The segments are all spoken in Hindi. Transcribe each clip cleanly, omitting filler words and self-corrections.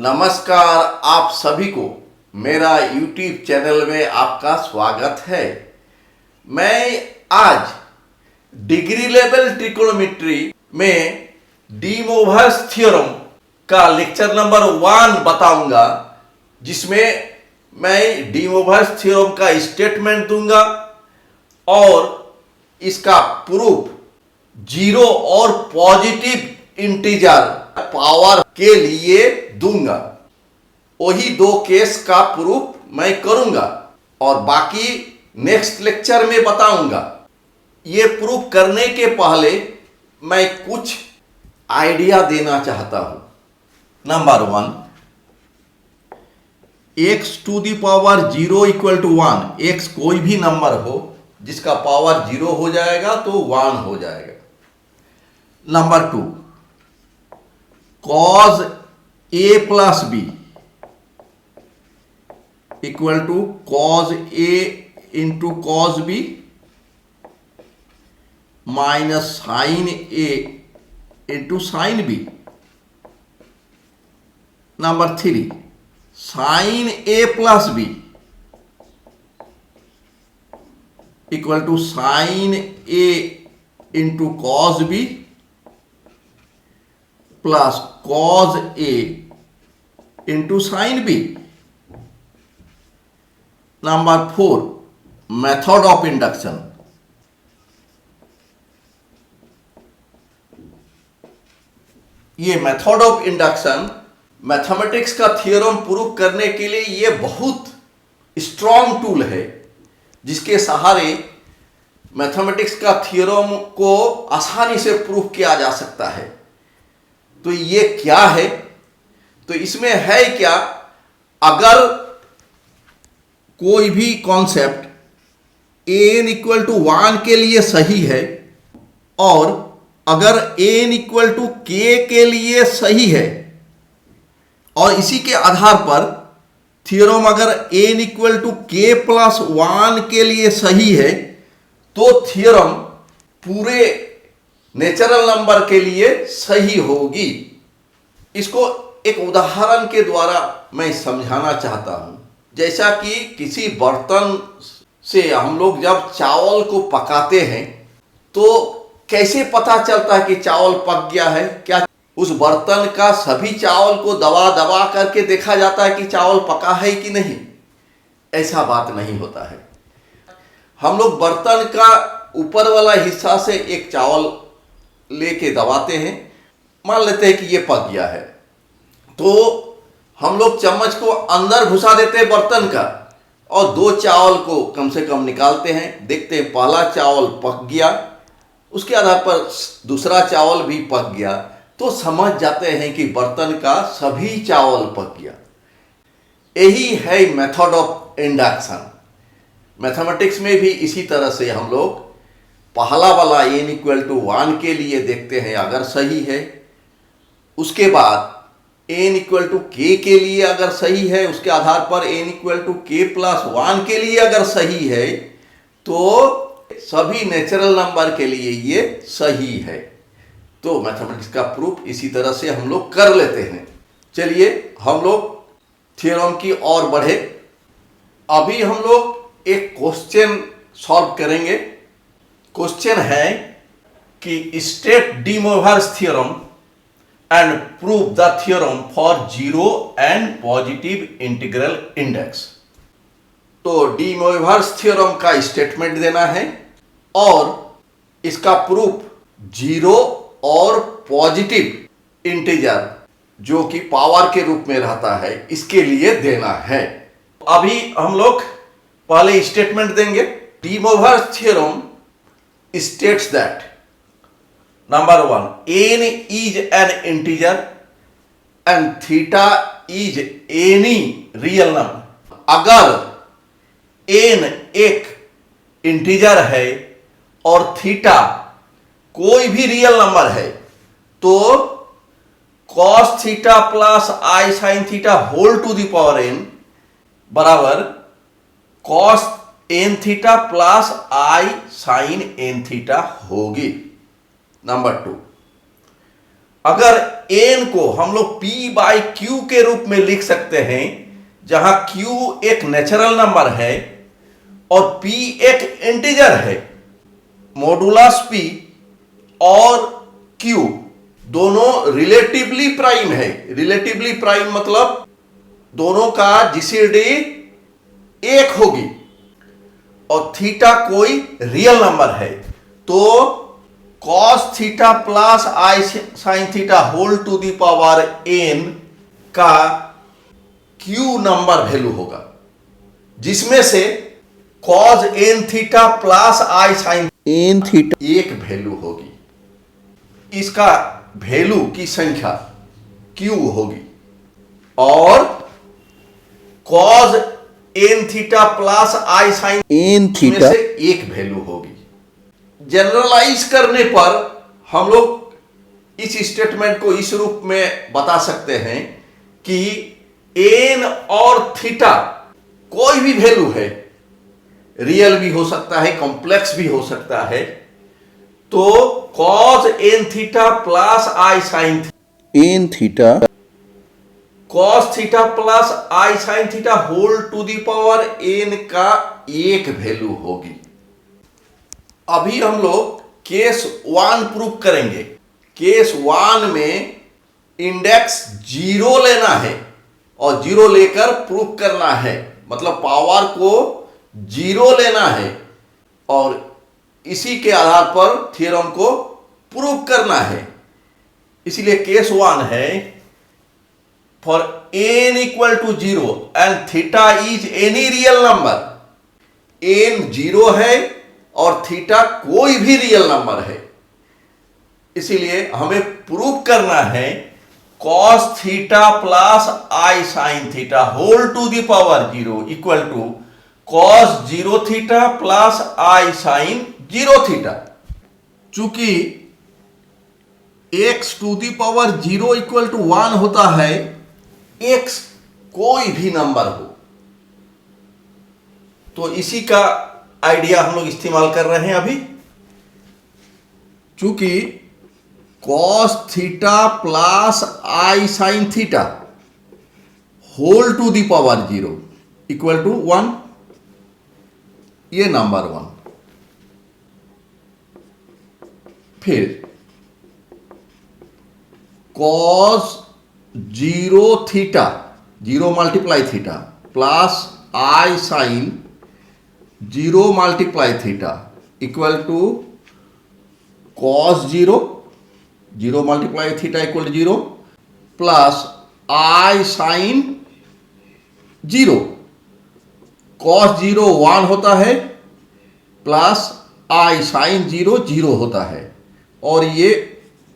नमस्कार, आप सभी को मेरा YouTube चैनल में आपका स्वागत है। मैं आज डिग्री लेवल ट्रिकोनोमेट्री में डी मोवर्स थ्योरम का लेक्चर नंबर 1 बताऊंगा, जिसमें मैं डी मोवर्स थ्योरम का स्टेटमेंट दूंगा और इसका प्रूफ जीरो और पॉजिटिव इंटीजर पावर के लिए दूंगा। वही दो केस का प्रूफ मैं करूंगा और बाकी नेक्स्ट लेक्चर में बताऊंगा। ये प्रूफ करने के पहले मैं कुछ आइडिया देना चाहता हूं। Number 1, x to the power 0 equal to 1। x कोई भी नंबर हो जिसका पावर 0 हो जाएगा तो 1 हो जाएगा। Number 2, cos a plus b equal to cos a into cos b minus sin a into sin b। Number 3, sin a plus b equal to sin a into cos b plus cos a into sin b। Number 4, method of induction. ये मेथड ऑफ इंडक्शन मैथमेटिक्स का थ्योरम प्रूव करने के लिए ये बहुत स्ट्रॉन्ग टूल है, जिसके सहारे मैथमेटिक्स का थ्योरम को आसानी से प्रूव किया जा सकता है। तो ये क्या है? तो इसमें है क्या, अगर कोई भी कॉन्सेप्ट n इक्वल टू 1 के लिए सही है और अगर n इक्वल टू k के लिए सही है और इसी के आधार पर थ्योरम अगर n equal to k plus 1 के लिए सही है तो थ्योरम पूरे नेचुरल नंबर के लिए सही होगी। इसको एक उदाहरण के द्वारा मैं समझाना चाहता हूं। जैसा कि किसी बर्तन से हम लोग जब चावल को पकाते हैं तो कैसे पता चलता है कि चावल पक गया है? क्या उस बर्तन का सभी चावल को दबा दबा करके देखा जाता है कि चावल पका है कि नहीं? ऐसा बात नहीं होता है। हम लोग बर्तन का ऊपर वाला हिस्सा से एक चावल लेके दबाते हैं, मान लेते हैं कि ये पक गया है, तो हम लोग चम्मच को अंदर घुसा देते हैं बर्तन का और 2 चावल को कम से कम निकालते हैं, देखते हैं पहला चावल पक गया, उसके आधार पर दूसरा चावल भी पक गया, तो समझ जाते हैं कि बर्तन का सभी चावल पक गया। यही है मेथड ऑफ इंडक्शन। मैथमेटिक्स में भी इसी तरह से हम लोग पहला वाला n इक्वल टू 1 के लिए देखते हैं अगर सही है, उसके बाद n इक्वल टू k के लिए अगर सही है, उसके आधार पर n equal to k plus 1 के लिए अगर सही है तो सभी नेचुरल नंबर के लिए ये सही है। तो मैथमेटिक्स का प्रूफ इसी तरह से हम लोग कर लेते हैं। चलिए हम लोग थ्योरम की ओर बढ़े। अभी हम लोग एक क्वेश्चन सॉल्व करेंगे। क्वेश्चन है कि state D mowers theorem and prove the theorem for zero and positive integral index. तो डी मोवर्स थ्योरम का स्टेटमेंट देना है और इसका प्रूफ जीरो और पॉजिटिव इंटीजर जो कि पावर के रूप में रहता है इसके लिए देना है। अभी हम लोग पहले स्टेटमेंट देंगे। D mowers theorem states that number 1, n is an integer and theta is any real number। अगर n एक इंटीजर है और थीटा कोई भी रियल नंबर है तो cos theta plus i sin theta whole to the power n बराबर cos n theta plus i sin n theta होगी। नंबर 2, अगर एन को हम लोग P बाई क्यू के रूप में लिख सकते हैं, जहां Q एक नेचुरल नंबर है और P एक इंटीजर है। मॉडुलस P और Q दोनों रिलेटिवली प्राइम है। रिलेटिवली प्राइम मतलब दोनों का जीसीडी एक होगी और थीटा कोई रियल नंबर है, तो cos theta plus I sine theta whole to the power n का Q नंबर वैल्यू होगा, जिसमें से cos n थीटा प्लस आई साइन n थीटा एक वैल्यू होगी। इसका वैल्यू की संख्या Q होगी और cos n थीटा प्लस आई साइन n थीटा से एक वैल्यू होगी। जनरलाइज करने पर हम लोग इस स्टेटमेंट को इस रूप में बता सकते हैं कि n और थीटा कोई भी वैल्यू है, रियल भी हो सकता है, कॉम्प्लेक्स भी हो सकता है, तो cos n theta plus I sine n theta cos theta plus I sine theta whole to the power n का एक वैल्यू होगी। अभी हम लोग केस 1 प्रूव करेंगे। केस 1 में इंडेक्स 0 लेना है और 0 लेकर प्रूव करना है, मतलब पावर को 0 लेना है और इसी के आधार पर थ्योरम को प्रूव करना है। इसलिए केस 1 है, for n equal to 0 and theta is any real number. n 0 है और थीटा कोई भी रियल नंबर है, इसीलिए हमें प्रूव करना है cos theta plus I sine theta whole to the power 0 equal to cos 0 theta plus I sine 0 theta. चूंकि x to the power 0 equal to 1 होता है, x कोई भी नंबर हो, तो इसी का आइडिया हम लोग इस्तेमाल कर रहे हैं अभी। चूंकि cos theta plus I sine theta whole to the power 0 equal to 1, ये नंबर 1। फिर cos 0 theta 0 multiply theta plus I sine 0 multiply theta equal to cos 0 0 multiply theta equal to 0 plus I sine 0। cos 0 1 होता है प्लस आई साइन 0 0 होता है और ये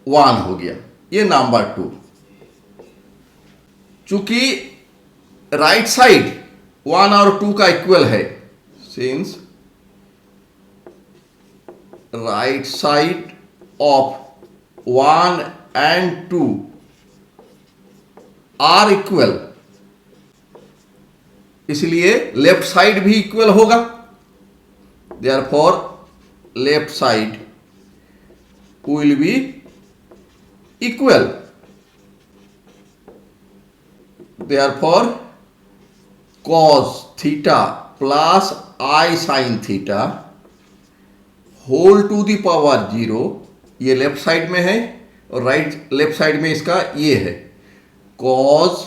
1 हो गया, ये नंबर 2। चूंकि राइट साइड 1 और 2 का इक्वल है, since right side of 1 and 2 are equal, इसलिए लेफ्ट साइड भी इक्वल होगा। Therefore left side will be equal. Therefore cos theta plus I sine theta whole to the power 0, ये लेफ्ट साइड में है और राइट लेफ्ट साइड में इसका ये है cos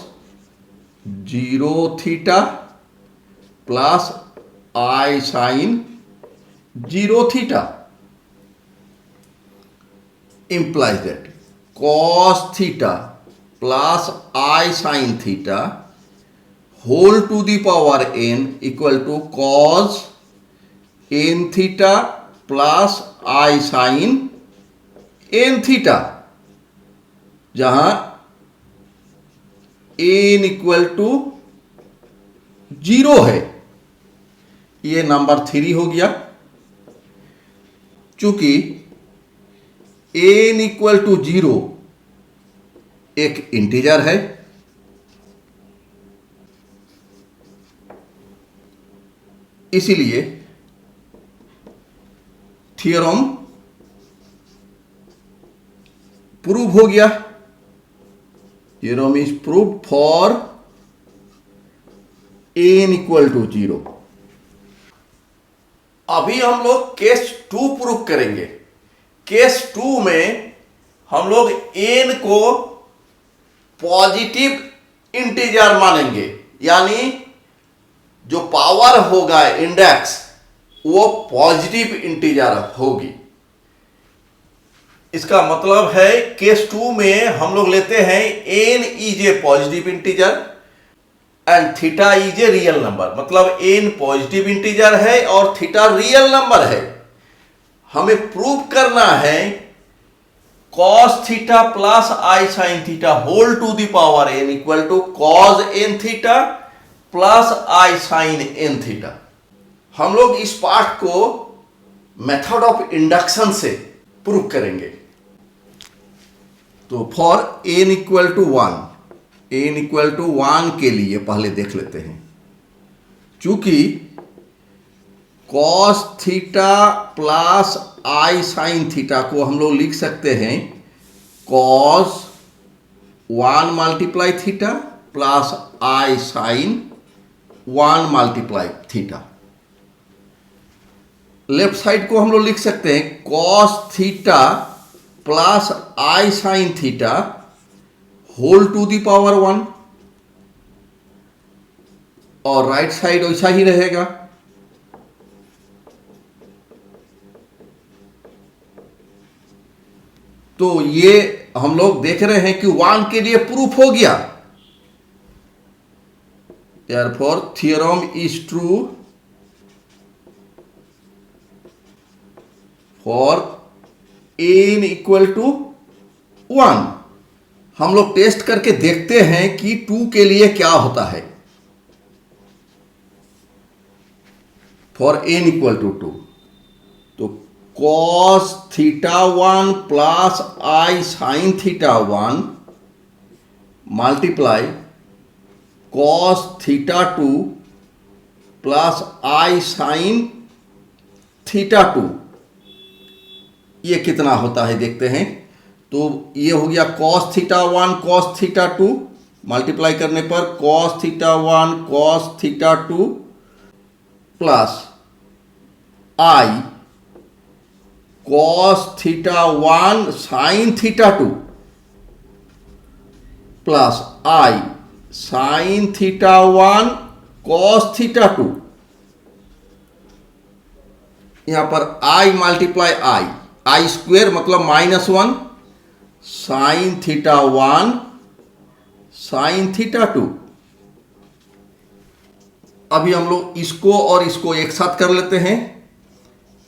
0 theta plus I sine 0 theta implies that cos theta plus I sine theta whole to the power n equal to cos n theta plus I sine n theta, जहां n इक्वल टू 0 है, ये नंबर 3 हो गया। चूंकि n इक्वल टू 0 एक इंटीजर है, इसीलिए थ्योरम प्रूव हो गया। theorem is proved for n equal to 0. अभी हम लोग केस 2 प्रूव करेंगे. केस 2 में हम लोग n को पॉजिटिव इंटीजर मानेंगे, यानी जो पावर होगा इंडेक्स वो पॉजिटिव इंटीजर होगी. इसका मतलब है केस 2 में हम लोग लेते हैं n is a positive integer and theta is a real number. मतलब n पॉजिटिव इंटीजर है और थीटा रियल नंबर है. हमें प्रूव करना है cos theta plus I sine theta whole to the power n equal to cos n theta plus I sine n theta. हम लोग इस पार्ट को मेथड ऑफ इंडक्शन से प्रूव करेंगे. तो for n equal to 1, n equal to 1 के लिए पहले देख लेते हैं. चूंकि cos थीटा प्लस आई साइन थीटा को हम लोग लिख सकते हैं cos 1 मल्टीप्लाई थीटा प्लस आई sign 1 multiply theta. Left side को हम लोग लिख सकते हैं cos theta plus I sine theta whole to the power 1, और राइट साइड वैसा ही रहेगा. तो ये हम लोग देख रहे हैं कि 1 के लिए प्रूफ हो गया. Therefore theorem is true for n equal to 1. हम लोग टेस्ट करके देखते हैं कि 2 के लिए क्या होता है. फॉर n इक्वल टू 2, तो cos थीटा 1 प्लस आई sine theta 1 multiply cos theta 2 plus आई साइन थीटा 2. ये कितना होता है देखते हैं. तो ये हो गया cos theta 1 cos theta 2 multiply करने पर cos theta 1 cos theta 2 plus i cos theta 1 sine theta 2 plus I sine theta 1 cos theta 2. यहां पर आई मल्टीप्लाई आई स्क्वेयर मतलब -1 साइन थीटा 1 साइन थीटा 2. अभी हम लोग इसको और इसको एक साथ कर लेते हैं.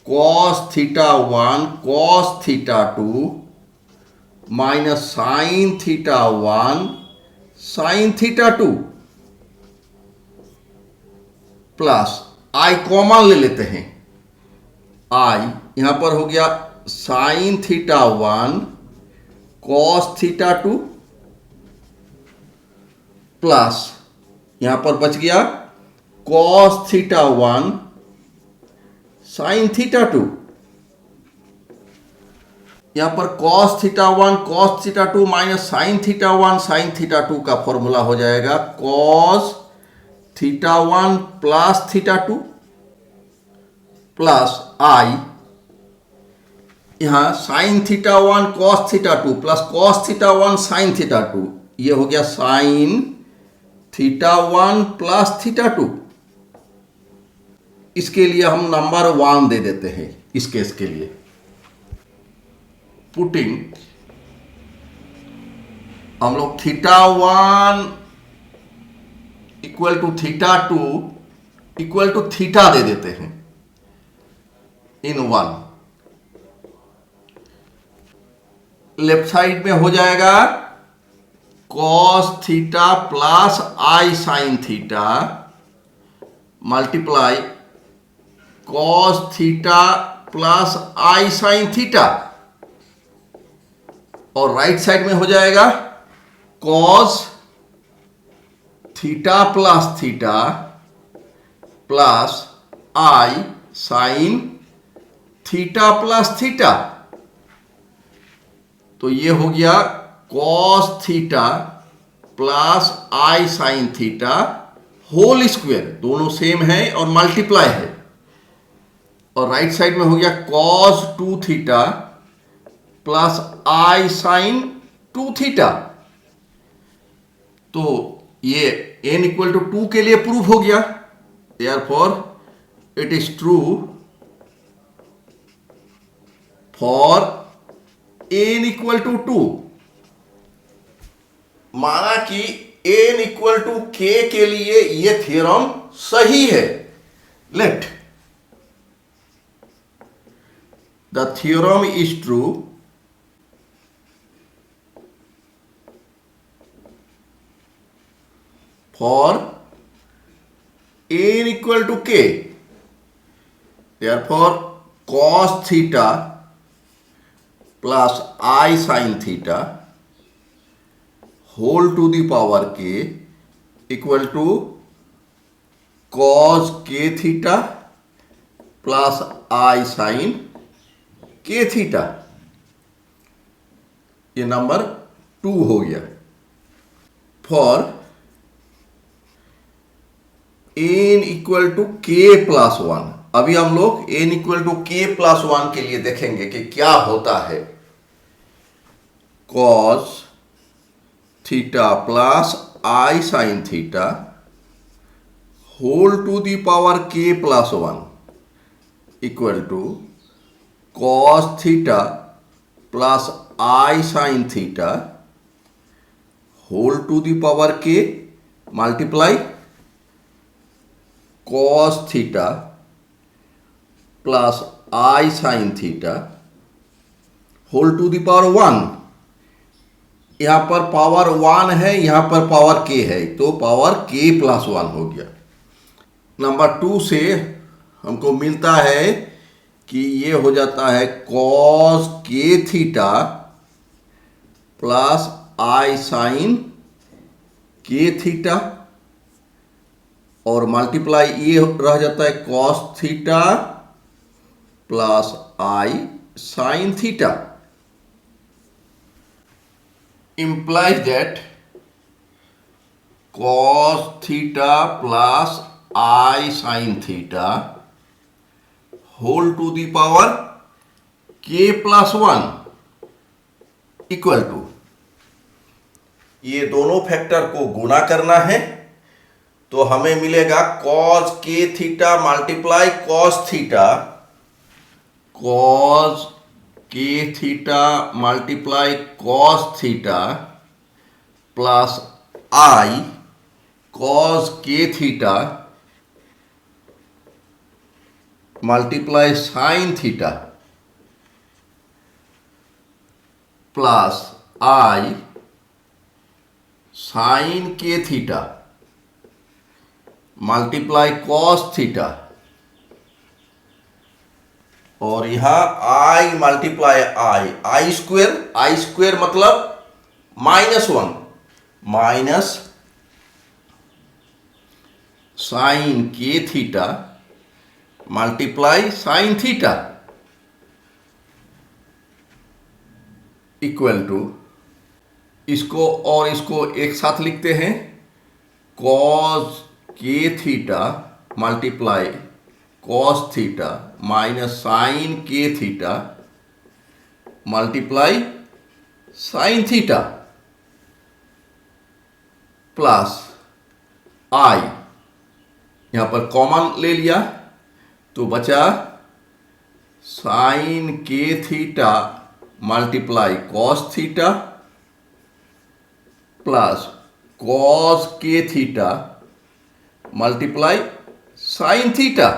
cos theta 1 cos theta 2 minus sine theta 1 sine theta 2 plus i common ले लेते हैं. आई यहां पर हो गया sine theta 1 cos theta 2 plus यहां पर बच गया cos थीटा 1 साइन थीटा 2. यहां पर cos theta 1 cos theta 2 minus sine theta 1 sine theta 2 का फॉर्मूला हो जाएगा cos theta 1 plus theta 2 plus i यहां sine theta 1 cos theta 2 plus cos theta 1 sine theta 2. ये हो गया साइन थीटा 1 प्लस थीटा 2. इसके लिए हम नंबर 1 दे देते हैं इस केस के लिए. पुटिंग हम लोग theta 1 equal to theta 2 equal to theta दे देते हैं इन 1. लेफ्ट साइड में हो जाएगा cos थीटा प्लस आई sine theta multiply cos theta plus आई साइन थीटा, और राइट साइड में हो जाएगा cos थीटा प्लस आई साइन थीटा प्लस थीटा. तो ये हो गया cos थीटा प्लस आई साइन थीटा होल स्क्वायर, दोनों सेम है और मल्टीप्लाई है, और राइट साइड में हो गया कॉस 2 थीटा प्लस आई साइन 2 थीटा। तो ये n इक्वल टू 2 के लिए प्रूफ हो गया, therefore it is true for n equal to 2। माना कि n इक्वल टू k के लिए यह थ्योरम सही है। Let the theorem is true for n equal to k, therefore cos theta plus I sin theta whole to the power k equal to cos k theta plus I sin k theta। ये नंबर 2 हो गया। For n equal to k plus 1, अभी हम लोग n equal to k plus 1 के लिए देखेंगे कि क्या होता है। cos theta plus I sine theta whole to the power k plus 1 equal to cos theta plus I sine theta whole to the power k multiply cos theta plus I sine theta whole to the power 1। यहां पर पावर 1 है, यहां पर पावर k है, तो पावर k प्लस 1 हो गया। नंबर 2 से हमको मिलता है कि ये हो जाता है cos k theta plus I sine k theta, और मल्टीप्लाई ये रह जाता है cos theta plus I sine theta. implies that cos theta plus I sine theta whole to the power k plus 1 equal to, ये दोनों फैक्टर को गुणा करना है, तो हमें मिलेगा cos k theta multiply cos theta, cos k theta multiply cos theta plus I cos k theta multiply sine theta plus I sine k theta multiply cos theta, और यहां I मल्टीप्लाई I स्क्वेयर मतलब -1 minus sine k theta multiply sine theta equal to, इसको और इसको एक साथ लिखते हैं cos k theta multiply cos theta minus sine k theta multiply sine theta plus I, यहां पर कॉमन ले लिया तो बचा sine k theta multiply cos theta plus cos k theta multiply sine theta.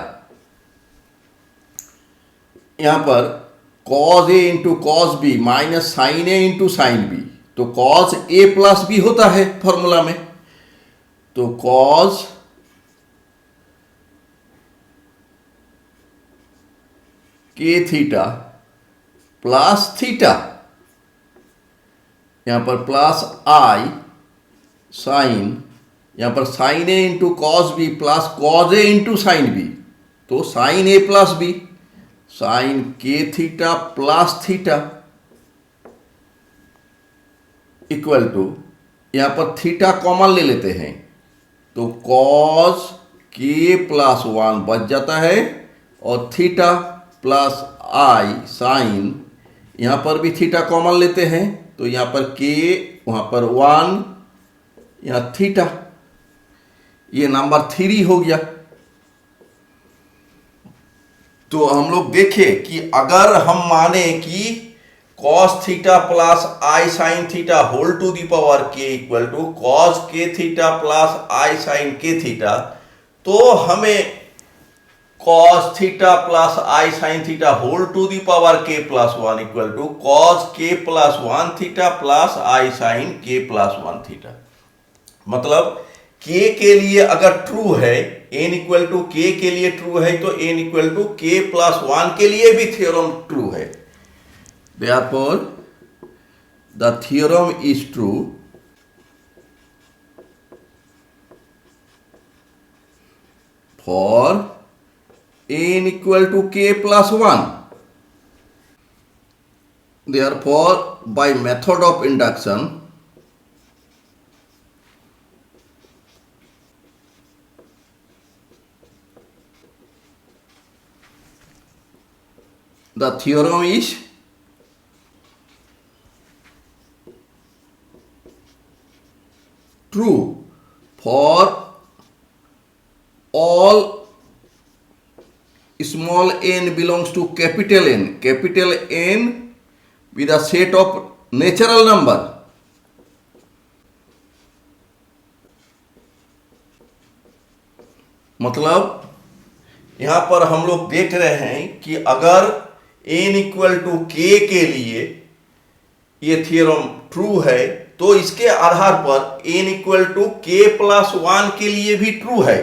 यहां पर cos a into cos b minus sine a into sine b, तो cos a प्लस b होता है फॉर्मूला में, तो cos k theta plus theta, यहां पर प्लस I साइन, यहां पर sine a into cos B plus cos a into sine B, तो sine a plus B sign k theta plus theta equal to, यहाँ पर थीटा कॉमन ले लेते हैं तो कॉस के प्लस 1 बच जाता है और थीटा प्लस आई साइन, यहाँ पर भी थीटा कॉमन लेते हैं तो यहाँ पर के, वहाँ पर 1, यहाँ थीटा, ये नंबर 3 हो गया। तो हम लोग देखें कि अगर हम माने कि cos theta plus I sine theta whole to the power K equal to cos K theta plus I sine K theta, तो हमें cos theta plus I sine theta whole to the power K plus 1 equal to cos K plus 1 theta plus I sine K plus 1 theta. मतलब k के लिए अगर ट्रू है, n इक्वल टू k के लिए ट्रू है तो n equal to k plus 1 के लिए भी थ्योरम ट्रू है। Therefore, the theorem is true for n equal to k plus 1. Therefore, by method of induction, the theorem is true for all small n belongs to capital N with a set of natural number. मतलब यहां पर हम लोग देख रहे हैं कि अगर n इक्वल टू k के लिए ये थ्योरम ट्रू है तो इसके आधार पर n equal to k plus 1 के लिए भी ट्रू है।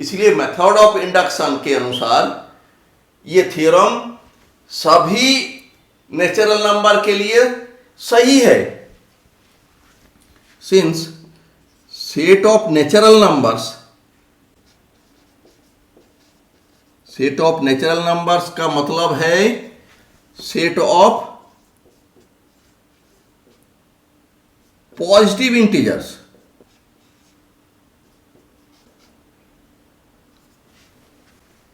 इसलिए मेथड ऑफ इंडक्शन के अनुसार ये थ्योरम सभी नेचुरल नंबर के लिए सही है। Since set of natural numbers का मतलब है सेट ऑफ पॉजिटिव इंटीजर्स।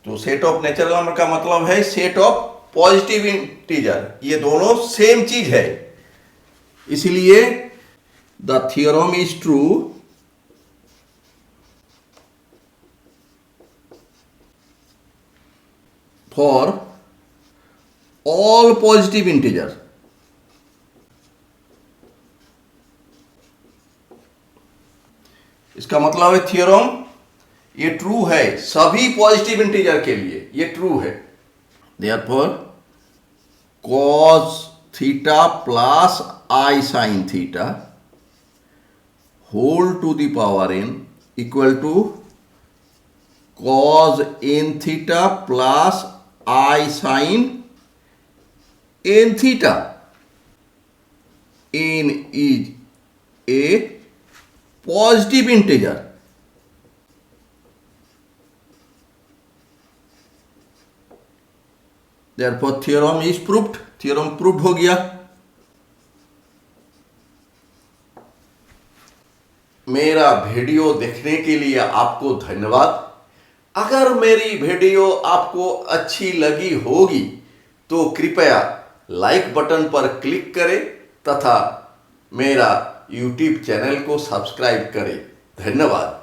तो सेट ऑफ नेचुरल नंबर का मतलब है सेट ऑफ पॉजिटिव इंटीजर, ये दोनों सेम चीज है। इसलिए the theorem is true for all positive integer. इसका मतलब है थ्योरम ये ट्रू है सभी पॉजिटिव इंटीजर के लिए, ये ट्रू है। Therefore cos theta plus I sine theta whole to the power n equal to cos n theta plus I sine n theta. n is a positive integer. Therefore, theorem is proved. Theorem proved हो गया। मेरा वीडियो देखने के लिए आपको धन्यवाद। अगर मेरी वीडियो आपको अच्छी लगी होगी तो कृपया लाइक बटन पर क्लिक करें तथा मेरा YouTube चैनल को सब्सक्राइब करें। धन्यवाद।